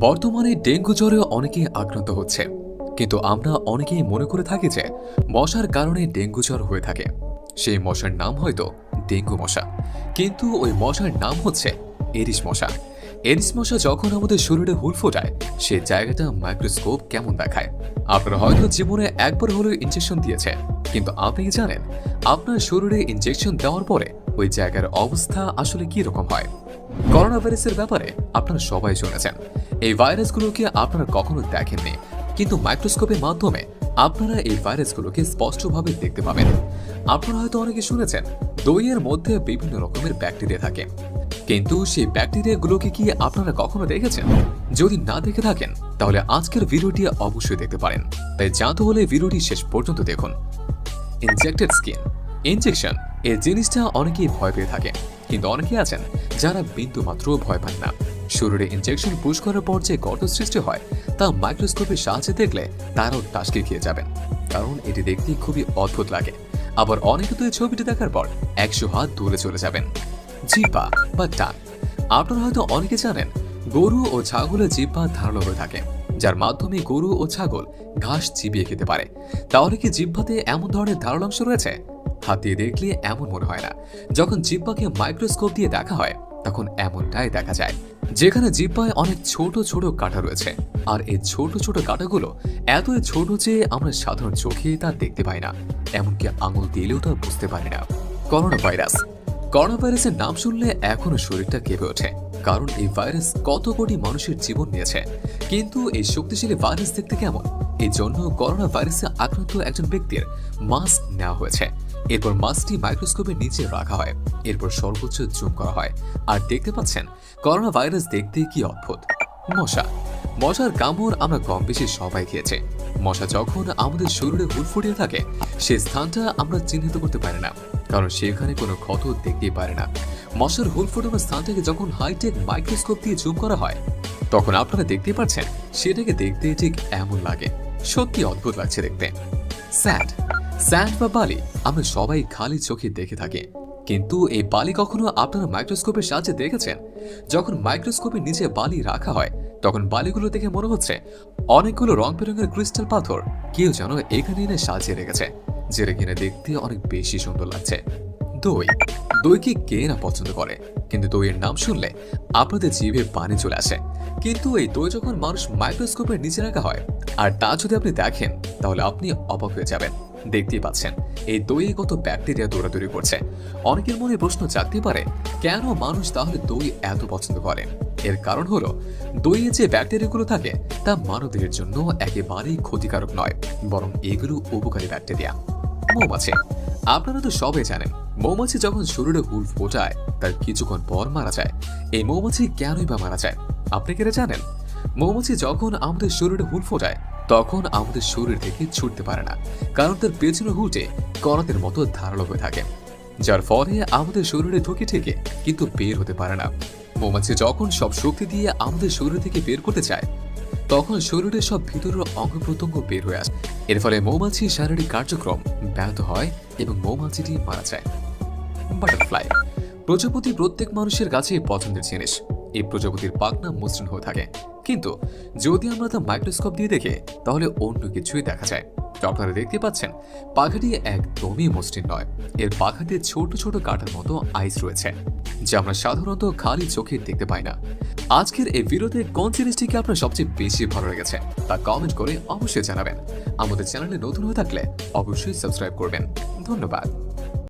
বর্তমানে ডেঙ্গু জ্বরে অনেকেই আক্রান্ত হচ্ছে, কিন্তু আমরা অনেকেই মনে করে থাকি যে মশার কারণে ডেঙ্গু জ্বর হয়ে থাকে। সেই মশার নাম হয়তো ডেঙ্গু মশা, কিন্তু ওই মশার নাম হচ্ছে এডিস মশা। এডিস মশা যখন আমাদের শরীরে হুল ফোটায়, সে জায়গাটা মাইক্রোস্কোপ কেমন দেখায়। আপনারা হয়তো জীবনে একবার হলেও ইনজেকশন দিয়েছে, কিন্তু আপনি কি জানেন আপনার শরীরে ইনজেকশন দেওয়ার পরে ওই জায়গার অবস্থা আসলে কি রকম হয়? করোনা ভাইরাসের ব্যাপারে আপনারা সবাই শুনেছেন। এই ভাইরাসগুলোকে আপনারা কখনো দেখেননি, কিন্তু মাইক্রোস্কোপের মাধ্যমে আপনারা এই ভাইরাসগুলোকে স্পষ্টভাবে দেখতে পাবেন। আপনারা হয়তো অনেকে শুনেছেন দইয়ের মধ্যে বিভিন্ন রকমের ব্যাকটেরিয়া থাকে, কিন্তু সেই ব্যাকটেরিয়াগুলোকে কি আপনারা কখনো দেখেছেন? যদি না দেখে থাকেন তাহলে আজকের ভিডিওটি অবশ্যই দেখতে পারেন। তাই জানতে হলে ভিডিওটি শেষ পর্যন্ত দেখুন। ইনজেক্টেড স্কিন ইনজেকশন এই জিনিসটা অনেকেই ভয় পেয়ে থাকে, কিন্তু অনেকে আছেন যারা বিন্দু মাত্র ভয় পান না। শরীরে ইনজেকশন পুশ করার পর যে গর্ত সৃষ্টি হয় তা মাইক্রোস্কোপের সাহায্যে দেখলে তারাও টাসকে খেয়ে যাবেন, কারণ এটি দেখতে খুবই অদ্ভুত লাগে। আবার অনেকে তো এই ছবিটি দেখার পর 100 হাত দূরে চলে যাবেন। জিহ্বা বা টান, আপনারা হয়তো অনেকে জানেন গরু ও ছাগলের জিহ্বা ধারালো হয়ে থাকে, যার মাধ্যমে গরু ও ছাগল ঘাস চিবিয়ে খেতে পারে। তাহলে কি জিহ্বাতে এমন ধরনের ধারালো অংশ রয়েছে? হাত দিয়ে দেখলে এমন মনে হয় না, যখন জিহ্বাকে মাইক্রোস্কোপ দিয়ে দেখা হয় তখন এমনটাই দেখা যায়। যেখানে জিহ্বায় অনেক ছোট ছোট কাঁটা রয়েছে, আর এই ছোট ছোট কাঁটাগুলো এতই ছোট যে আমরা সাধারণ চোখে তা দেখতে পাই না, এমনকি আঙুল দিলেও তা বুঝতে পারি না। করোনা ভাইরাস ভাইরাসের নাম শুনলে এখনো শরীরটা কেঁপে ওঠে, কারণ এই ভাইরাস কত কোটি মানুষের জীবন নিয়েছে। কিন্তু এই শক্তিশালী ভাইরাস দেখতে কেমন, এই জন্য করোনা ভাইরাসে আক্রান্ত একজন ব্যক্তির মাস্ক নেওয়া হয়েছে। এরপর মাস্কটি মাইক্রোস্কোপের নিচে রাখা হয়, এরপর সর্বোচ্চ জুম করা হয়, আর দেখতে পাচ্ছেন করোনা ভাইরাস দেখতে কি অদ্ভুত। মশার কামড় আমরা কম বেশি সবাই খেয়েছে। মশা যখন আমাদের শরীরে হুল ফুটিয়ে থাকে, সেই স্থানটা আমরা চিহ্নিত করতে পারি না, কারণ সেখানে কোনো ক্ষত দেখতেই পারে না। মশার হুল ফোটানোর স্থানটাকে যখন হাইটেক মাইক্রোস্কোপ দিয়ে জুম করা হয়, তখন আপনারা দেখতে পাচ্ছেন সেটাকে দেখতে ঠিক এমন লাগে। সত্যি অদ্ভুত লাগছে দেখতে। স্যান্ড বা বালি আমরা সবাই খালি চোখে দেখে থাকি, কিন্তু এই বালি কখনো আপনারা মাইক্রোস্কোপের সাহায্যে দেখেছেন? যখন মাইক্রোস্কোপের নিচে বালি রাখা হয়, তখন বালিগুলো দেখে মনে হচ্ছে অনেকগুলো রং বেরঙের ক্রিস্টাল পাথর কেউ যেন এখানে এনে সাজিয়ে রেখেছে, যেটা কিনে দেখতে অনেক বেশি সুন্দর লাগছে। দইকে কে না পছন্দ করে, কিন্তু দইয়ের নাম শুনলে আপনাদের জিভে পানি চলে আসে। কিন্তু এই দই যখন মানুষ মাইক্রোস্কোপের নিচে রাখা হয়, আর তা যদি আপনি দেখেন তাহলে আপনি অবাক হয়ে যাবেন। দেখতেই পাচ্ছেন এই দইয়ে কত ব্যাকটেরিয়া দৌড়াদৌড়ি করছে। অনেকের মনে প্রশ্ন জাগতে পারে, কেন মানুষ তাহলে দই এত পছন্দ করে? এর কারণ হলো দইয়ে যে ব্যাকটেরিয়াগুলো থাকে তা মানবদেহের জন্য একেবারেই ক্ষতিকারক নয়, বরং এগুলো উপকারী ব্যাকটেরিয়া। মৌমাছি আপনারা তো সবাই জানেন, মৌমাছি যখন শরীরে হুল ফোটায় তার কিছুক্ষণ পর মারা যায়। এই মৌমাছি কেনই বা মারা যায় আপনি কি জানেন? মৌমাছি যখন আমাদের শরীরে হুল ফোটায় তখন আমাদের শরীর থেকে ছুটতে পারে না, কারণ তার পেছনে হুটে করাতের মতো ধারালো হয়ে থাকে, যার ফলে আমাদের শরীরে ঢুকে থেকে কিন্তু বের হতে পারে না। মৌমাছি যখন সব শক্তি দিয়ে আমাদের শরীর থেকে বের করতে চায়, তখন শরীরের সব ভিতরের অঙ্গ প্রত্যঙ্গ বের হয়ে আসে। এর ফলে মৌমাছির শারীরিক কার্যক্রম ব্যাহত হয় এবং মৌমাছিটি মারা যায়। বাটারফ্লাই প্রজাপতি প্রত্যেক মানুষের কাছে পছন্দের জিনিস। এই প্রজাপতির পাখনা মসৃণ হয়ে থাকে, কিন্তু যদি আমরা তা মাইক্রোস্কোপ দিয়ে দেখে তাহলে অন্য কিছুই দেখা যায়। আপনারা দেখতে পাচ্ছেন পাখাটি একদমই মসৃণ নয়, এর পাখাতে ছোট ছোট কাঁটার মতো আইস রয়েছে, যা আমরা সাধারণত খালি চোখে দেখতে পাই না। আজকের এই ভিডিওতে কোন জিনিসটিকে আপনার সবচেয়ে বেশি ভালো লেগেছে তা কমেন্ট করে অবশ্যই জানাবেন। আমাদের চ্যানেলে নতুন হয়ে থাকলে অবশ্যই সাবস্ক্রাইব করবেন। ধন্যবাদ।